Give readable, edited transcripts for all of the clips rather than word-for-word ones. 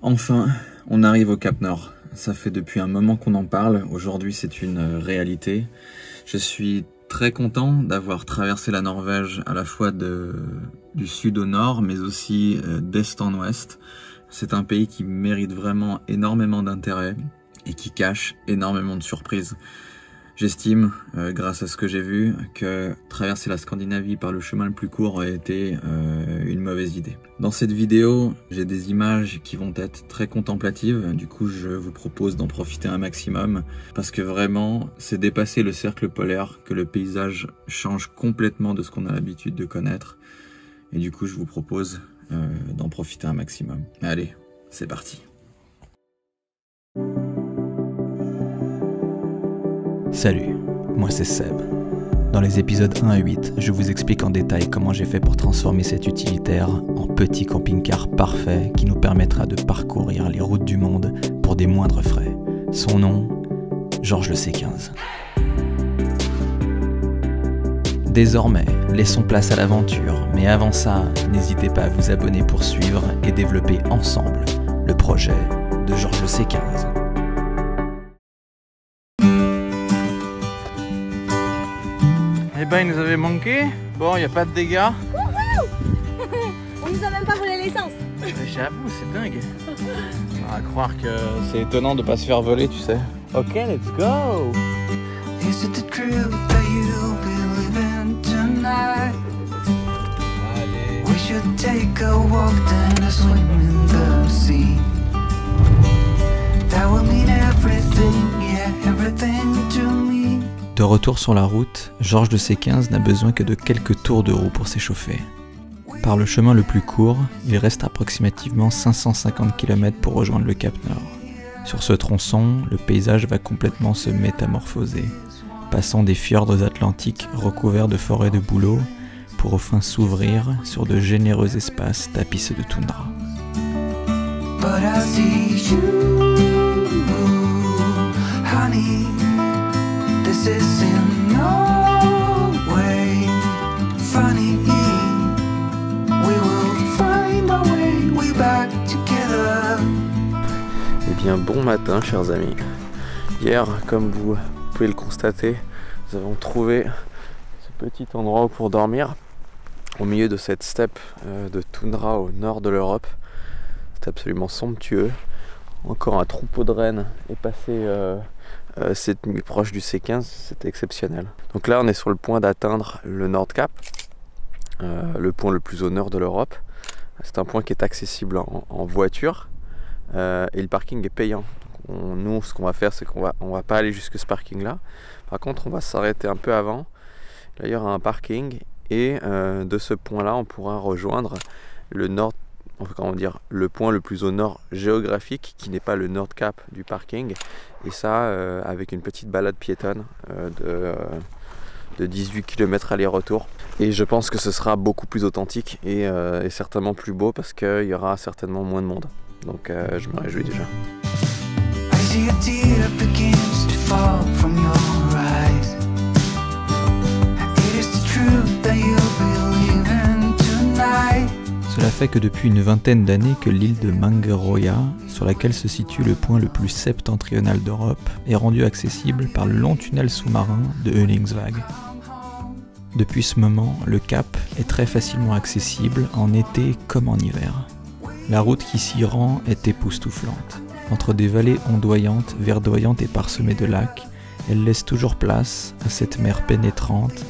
Enfin, on arrive au Cap Nord. Ça fait depuis un moment qu'on en parle. Aujourd'hui, c'est une réalité. Je suis très content d'avoir traversé la Norvège à la fois du sud au nord, mais aussi d'est en ouest. C'est un pays qui mérite vraiment énormément d'intérêt et qui cache énormément de surprises. J'estime, grâce à ce que j'ai vu, que traverser la Scandinavie par le chemin le plus court a été une mauvaise idée. Dans cette vidéo, j'ai des images qui vont être très contemplatives, du coup je vous propose d'en profiter un maximum, parce que vraiment, c'est dépasser le cercle polaire que le paysage change complètement de ce qu'on a l'habitude de connaître, et du coup je vous propose d'en profiter un maximum. Allez, c'est parti. Salut, moi c'est Seb. Dans les épisodes 1 à 8, je vous explique en détail comment j'ai fait pour transformer cet utilitaire en petit camping-car parfait qui nous permettra de parcourir les routes du monde pour des moindres frais. Son nom, Georges le C15. Désormais, laissons place à l'aventure, mais avant ça, n'hésitez pas à vous abonner pour suivre et développer ensemble le projet de Georges le C15. Eh ben, il nous avait manqué. Bon, il n'y a pas de dégâts. On nous a même pas volé l'essence. J'avoue, c'est dingue. On va croire que c'est étonnant de pas se faire voler, tu sais. Ok, let's go. Is it the truth that you'll be living tonight? Allez. We should take a walk then a swim in the sea. That will mean everything, yeah, everything to me. De retour sur la route, Georges le C15 n'a besoin que de quelques tours de roue pour s'échauffer. Par le chemin le plus court, il reste approximativement 550 km pour rejoindre le Cap Nord. Sur ce tronçon, le paysage va complètement se métamorphoser, passant des fjords atlantiques recouverts de forêts de bouleaux pour enfin s'ouvrir sur de généreux espaces tapissés de toundra. But I see you, honey. This is in no way funny. We will find our way back together. Eh bien, bon matin, chers amis. Hier, comme vous pouvez le constater, nous avons trouvé ce petit endroit pour dormir au milieu de cette steppe de toundra au nord de l'Europe. C'est absolument somptueux. Encore un troupeau de rennes est passé cette nuit proche du C15, c'était exceptionnel. Donc là, on est sur le point d'atteindre le Nordkap, le point le plus au nord de l'Europe. C'est un point qui est accessible en voiture et le parking est payant. Nous, ce qu'on va faire, c'est qu'on va pas aller jusque ce parking-là. Par contre, on va s'arrêter un peu avant. Là, il y aura un parking et de ce point-là, on pourra rejoindre le nord. Comment dire, le point le plus au nord géographique qui n'est pas le Nordkap du parking, et ça avec une petite balade piétonne de 18 km aller-retour, et je pense que ce sera beaucoup plus authentique et certainement plus beau parce qu'il y aura certainement moins de monde, donc je me réjouis déjà. I see a tear begins to fall from your eyes. It is the truth that you'll be living tonight. Cela fait que depuis une vingtaine d'années que l'île de Mangaroya, sur laquelle se situe le point le plus septentrional d'Europe, est rendue accessible par le long tunnel sous-marin de Önningsvåg. Depuis ce moment, le cap est très facilement accessible en été comme en hiver. La route qui s'y rend est époustouflante. Entre des vallées ondoyantes, verdoyantes et parsemées de lacs, elle laisse toujours place à cette mer pénétrante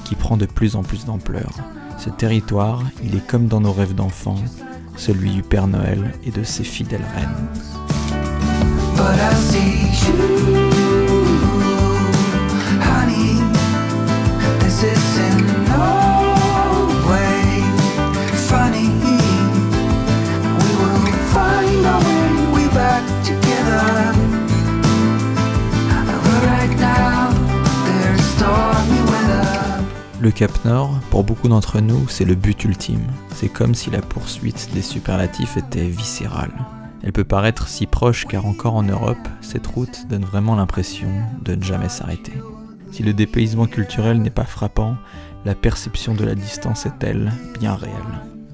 qui prend de plus en plus d'ampleur. Ce territoire, il est comme dans nos rêves d'enfants, celui du Père Noël et de ses fidèles reines. But I see you, honey. This is in no way funny. We will find our way back together. But right now, there's stormy weather. Le Cap Nord, pour beaucoup d'entre nous, c'est le but ultime. C'est comme si la poursuite des superlatifs était viscérale. Elle peut paraître si proche car encore en Europe, cette route donne vraiment l'impression de ne jamais s'arrêter. Si le dépaysement culturel n'est pas frappant, la perception de la distance est, elle, bien réelle.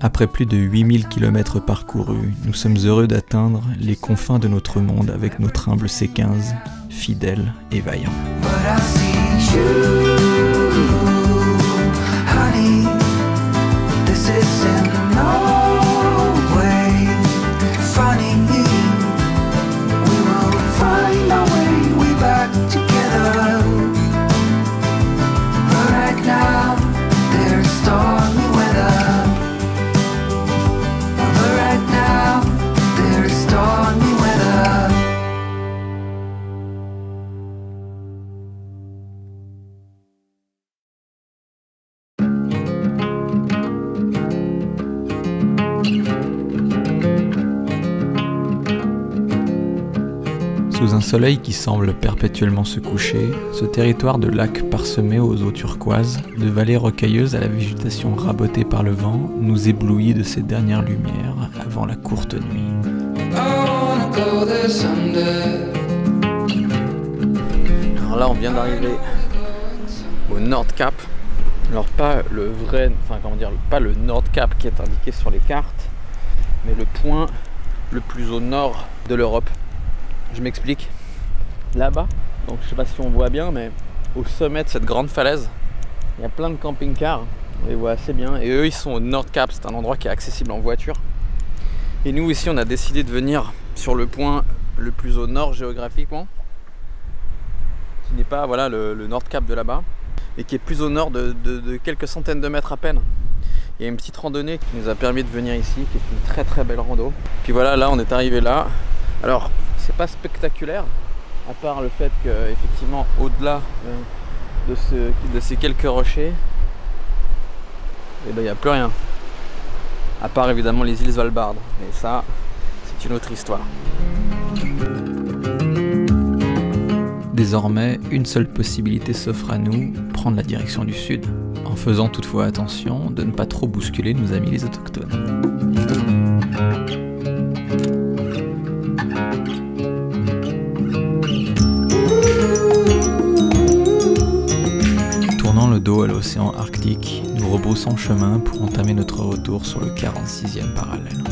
Après plus de 8000 km parcourus, nous sommes heureux d'atteindre les confins de notre monde avec notre humble C15, fidèle et vaillant. But I see you, honey. This is in no way funny. We will find our way back together. But right now, there's stormy weather. But right now, there's stormy weather. Sous un soleil qui semble perpétuellement se coucher, ce territoire de lacs parsemés aux eaux turquoises, de vallées rocailleuses à la végétation rabotée par le vent, nous éblouit de ses dernières lumières avant la courte nuit. Alors là on vient d'arriver au Nordkap. Alors pas le vrai, enfin comment dire, pas le Nordkap qui est indiqué sur les cartes, mais le point le plus au nord de l'Europe. Je m'explique. Là-bas, donc je sais pas si on voit bien, mais au sommet de cette grande falaise, il y a plein de camping-cars. On les voit assez bien. Et eux, ils sont au Nordkap. C'est un endroit qui est accessible en voiture. Et nous, ici, on a décidé de venir sur le point le plus au nord géographiquement, qui n'est pas voilà, le Nordkap de là-bas, et qui est plus au nord de quelques centaines de mètres à peine. Il y a une petite randonnée qui nous a permis de venir ici, qui est une très très belle rando. Puis voilà, là, on est arrivé là. Alors, c'est pas spectaculaire, à part le fait que, effectivement, au-delà de ces quelques rochers, eh ben, il n'y a plus rien. À part évidemment les îles Svalbard. Mais ça, c'est une autre histoire. Désormais, une seule possibilité s'offre à nous, prendre la direction du sud, en faisant toutefois attention de ne pas trop bousculer nos amis les autochtones. Tournant le dos à l'océan Arctique, nous rebroussons chemin pour entamer notre retour sur le 46e parallèle.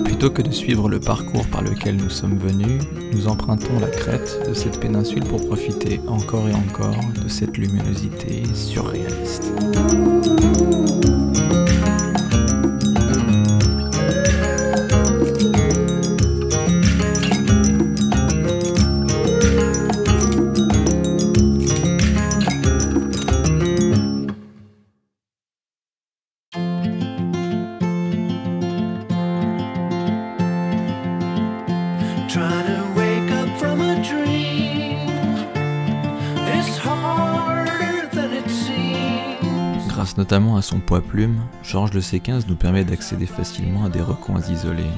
Plutôt que de suivre le parcours par lequel nous sommes venus, nous empruntons la crête de cette péninsule pour profiter encore et encore de cette luminosité surréaliste. Trying to wake up from a dream is harder than it seems. Grâce notamment à son poids plume, Georges le C15 nous permet d'accéder facilement à des recoins isolés.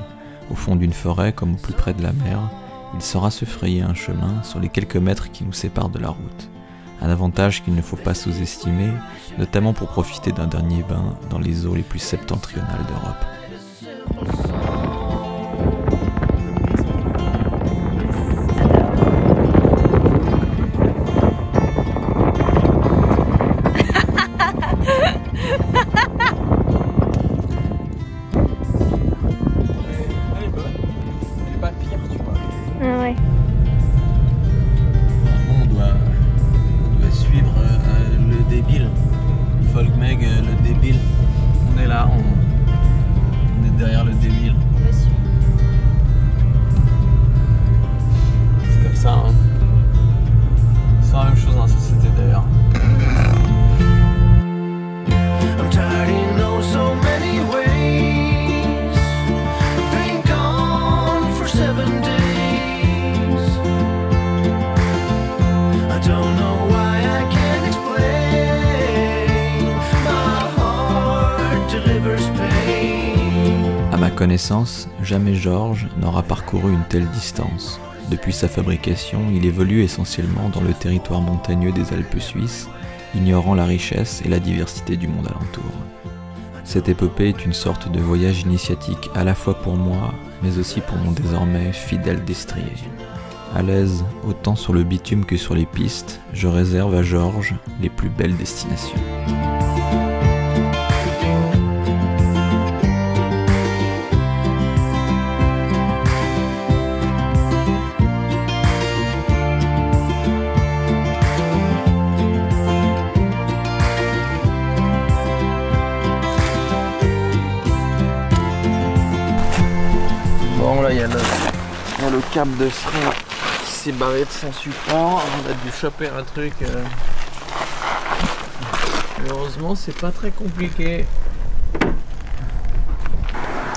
Au fond d'une forêt comme au plus près de la mer, il saura se frayer un chemin sur les quelques mètres qui nous séparent de la route. Un avantage qu'il ne faut pas sous-estimer, notamment pour profiter d'un dernier bain dans les eaux les plus septentrionales d'Europe. Ouais. On doit suivre le débile. Folkmeg, le débile. On est là, on est derrière le débile. C'est comme ça, hein. C'est la même chose dans la société d'ailleurs. I'm tired in oh so many ways. Been gone for 7 days. I don't know why I can't explain. My heart delivers pain. À ma connaissance, jamais Georges n'aura parcouru une telle distance. Depuis sa fabrication, il évolue essentiellement dans le territoire montagneux des Alpes suisses, ignorant la richesse et la diversité du monde alentour. Cette épopée est une sorte de voyage initiatique à la fois pour moi, mais aussi pour mon désormais fidèle destrier. À l'aise autant sur le bitume que sur les pistes, je réserve à Georges les plus belles destinations. Bon là il y a le câble de frein qui s'est barré de son support, on a dû choper un truc. Heureusement c'est pas très compliqué.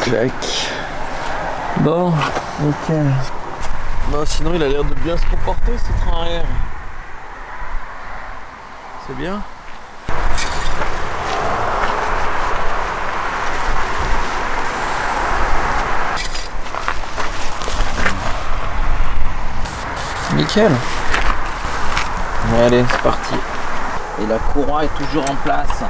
Clac. Bon, ok. Bon sinon il a l'air de bien se comporter ce train arrière. C'est bien. Nickel. Allez, c'est parti. Et la courroie est toujours en place.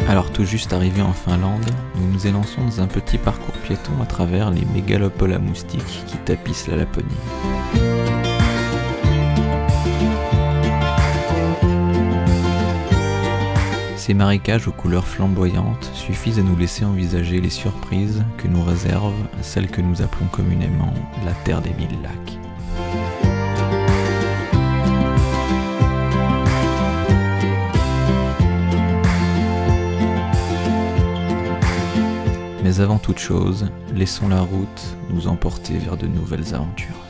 Alors tout juste arrivé en Finlande, nous nous élançons dans un petit parcours piéton à travers les mégalopoles à moustiques qui tapissent la Laponie. Ces marécages aux couleurs flamboyantes suffisent à nous laisser envisager les surprises que nous réserve celle que nous appelons communément la Terre des Mille Lacs. Mais avant toute chose, laissons la route nous emporter vers de nouvelles aventures.